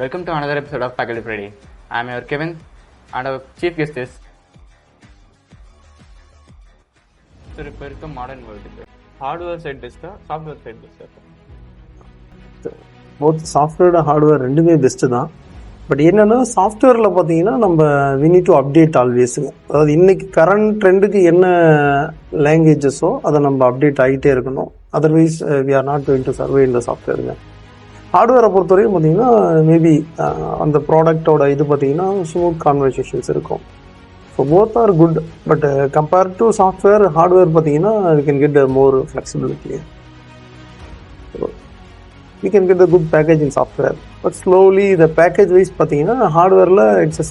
Welcome to another episode of Faculty Friday. I am your Kevin and our chief guest is இப்போ இருக்க modern வேர்ல்டுக்கு hardware side பெஸ்ட்டா software side பெஸ்ட்டா? Both software hardware ரெண்டுமே best தான். But என்னென்னா சாஃப்ட்வேரில் பார்த்தீங்கன்னா நம்ம வி நீட் டு அப்டேட் ஆல்வேஸுங்க. அதாவது இன்றைக்கி கரண்ட் ட்ரெண்டுக்கு என்ன லாங்குவேஜஸோ அதை நம்ம அப்டேட் ஆகிட்டே இருக்கணும். Otherwise we are not going to survey இந்த சாஃப்ட்வேருங்க. ஹார்ட்வேரை பொறுத்த வரைக்கும் பார்த்தீங்கன்னா மேபி அந்த ப்ராடக்டோட இது பார்த்தீங்கன்னா ஸ்மூத் கான்வர்சேஷன்ஸ் இருக்கும். So both are good. But compared to software, hardware பார்த்தீங்கன்னா we can get more flexibility. we can get a good package in software, but slowly the package wise பார்த்தீங்கன்னா ஹார்ட்வேரில் இட்ஸ்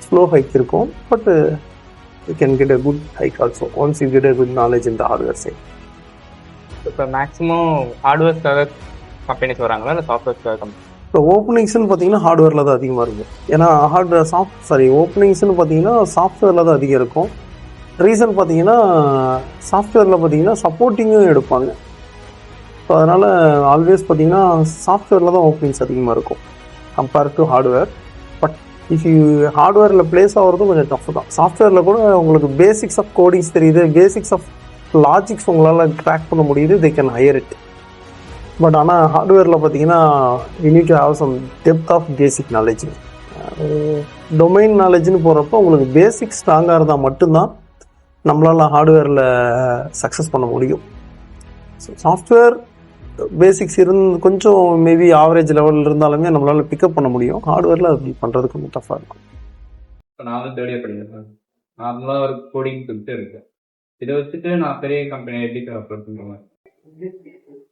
slow hike இருக்கும். But you can get a good hike also once you get a good knowledge in the hardware side. இப்போ maximum ஹார்ட்வேர்ஸ்க்காக companies வராங்களா இல்லை சாஃப்ட்வேர்ஸ்க்காக company? இப்போ ஓப்பனிங்ஸ்னு பார்த்தீங்கன்னா ஹார்ட்வேரில் தான் அதிகமாக இருக்கும். ஏன்னா ஓப்பனிங்ஸ்னு பார்த்தீங்கன்னா சாஃப்ட்வேரில் தான் அதிகம் இருக்கும். ரீசன் பார்த்தீங்கன்னா சாஃப்ட்வேரில் பார்த்தீங்கன்னா சப்போர்ட்டிங்கும் எடுப்பாங்க. ஸோ அதனால் ஆல்வேஸ் பார்த்தீங்கன்னா சாஃப்ட்வேரில் தான் ஓப்பனிங்ஸ் அதிகமாக இருக்கும் compare to hardware. But if you ஹார்ட்வேரில் பிளேஸ் ஆகிறதும் கொஞ்சம் டஃப் தான். சாஃப்ட்வேரில் கூட உங்களுக்கு பேசிக்ஸ் ஆஃப் கோடிங்ஸ் தெரியுது, பேசிக்ஸ் ஆஃப் லாஜிக்ஸ் உங்களால் ட்ராக் பண்ண முடியுது, they can hire it. But ஆனால் ஹார்ட்வேரில் பார்த்தீங்கன்னா you need to have some depth of basic knowledge. Domain நாலேஜ்னு போகிறப்போ உங்களுக்கு பேசிக் ஸ்ட்ராங்காக இருந்தால் மட்டும்தான் நம்மளால் ஹார்ட்வேரில் சக்ஸஸ் பண்ண முடியும். ஸோ சாஃப்ட்வேர் பேசிக்ஸ் கொஞ்சம் மேபி ஆவரேஜ் லெவலில் இருந்தாலுமே நம்மளால் பிக்கப் பண்ண முடியும். ஹார்ட்வேரில் அப்படி பண்ணுறது கொஞ்சம் டஃப்பாக இருக்கும். இப்போ நான் வந்து தேர்ட் இயர் படிக்கிறேன். நார்மலாக ஒரு கோடிங் சொல்லிட்டு இருக்கேன். இதை வச்சுட்டு நான் பெரிய கம்பெனி எப்படி அப்ரோச் பண்ணுவேன்?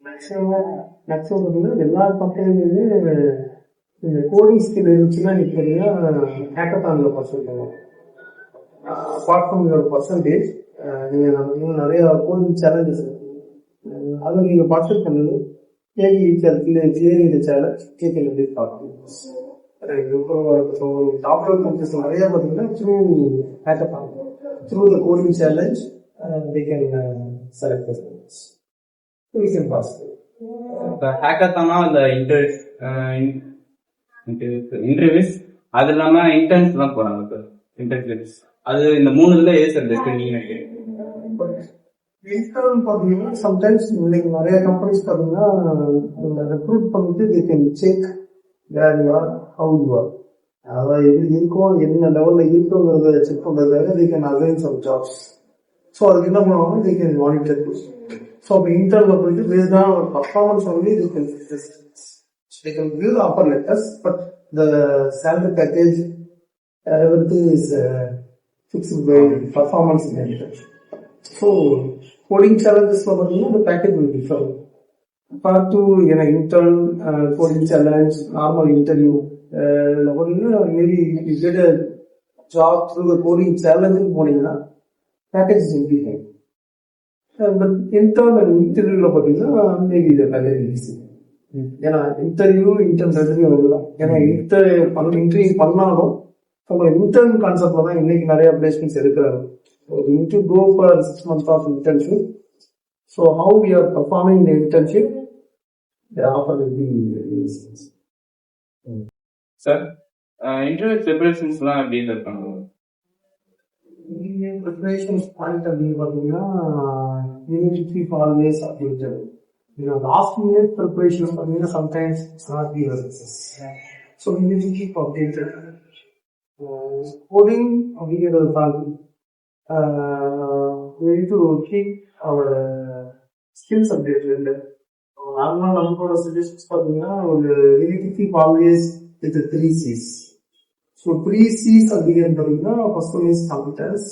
மேக்ஸிமம் எல்லா கம்பெனிலுமே இந்த கோடிங் ஸ்கில் இருந்துச்சுன்னா நிற்கிறீங்க ஹேக்கத்தானில் பர்சன்ட் பண்ணுவோம். அப்பார்ட் ஃப்ரம் யுவர் பர்சன்டேஜ் நீங்கள் நிறைய கோடிங் சேலஞ்சஸ் இருக்குது. அதை நீங்கள் பார்ட்டிசிபேட் பண்ணுது கிளியரிங் த சேலஞ்ச் கேட்கல எப்படி பார்க்கணும். சாஃப்ட்வேர் கம்பெனிஸ் நிறைய பார்த்தீங்கன்னா through the coding challenge they can select the students. So we can pass through. இப்போ ஹேக்கத்தானா அந்த இன்டர்வியூஸ் அது இல்லாமல் இன்டர்ன்ஸ்லாம் போகிறாங்க. இப்போ இன்டர்வியூஸ் அது இந்த மூணுல சார் பெஸ்ட் நீங்கள்? இன்டர்ன் பார்த்தீங்கன்னா சம்டைம்ஸ் இன்னைக்கு நிறைய கம்பெனிஸ் பார்த்தீங்கன்னா ரெக்ரூட் பண்ணிட்டு they can check where you are, how you are. அதாவது எது இருக்கோ என்ன லெவலில் இருக்கோங்கிறத செக் பண்ணுறதுக்காக they can assign some jobs. So அதுக்கு என்ன பண்ணுவாங்க, they can monitor. ஸோ அப்போ இன்டர்வியூ போயிட்டு பேஸ்டான ஒரு பர்ஃபார்மன்ஸ் வந்து they can give the offer letters, but the salary package everything is fixed by performance management. So coding challenges பார்த்தீங்கன்னா the package will differ. Apart to intern, coding challenge, normal interview, maybe you get a job through the coding challenge போனீங்கன்னா package is different. But intern and interview பார்த்தீங்கன்னா maybe the package is easy. ஏன்னா intern ரெண்டுமே வந்துடும். ஏன்னா interview பண்ணாலும் உங்களை intern கான்செப்ட்ல தான் இன்னைக்கு நிறைய பிளேஸ்மெண்ட்ஸ் எடுக்கிறாங்க. So we need to go for 6 months of internship. So how we are performing the internship, the offer will be easy. Sir interview ப்ரிப்பரேஷன்ஸ்லாம் எப்படி இருக்காங்க? Preparations point of view பார்த்தீங்கன்னா you need to keep always updated. Last minute preparation பார்த்தீங்கன்னா sometimes it's not be a success. So we need to keep updated. Coding அப்படிங்கிறது பார்த்து we need to keep our skills updated. நார்மலாக நம்மளோட suggestions பார்த்தீங்கன்னா we need to keep always with the 3 C's. So 3 C's அப்படிங்கிறது பார்த்தீங்கன்னா first one is competence,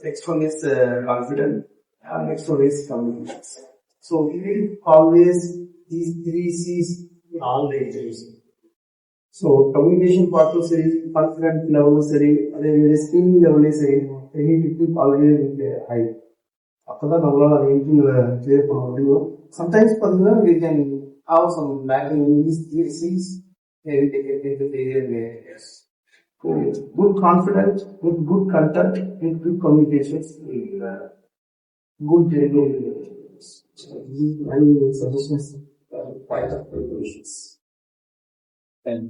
next one is confident, and next one is communication. So we need always these 3 C's in all the interviews. So communication பார்த்தும் சரி, confident லெவலும் சரி, அதே மாதிரி skill லெவலையும் சரி, we need to keep always with high. அப்போதான் நம்மளால அந்த இன்டர்வியூல கிளியர் பண்ண முடியும். சம்டைம்ஸ் பார்த்தீங்கன்னா we can have some lacking in these 3 C's. Yes. Good confidence, with good content, with good communications, good general. So these are my suggestions for preparations. சரி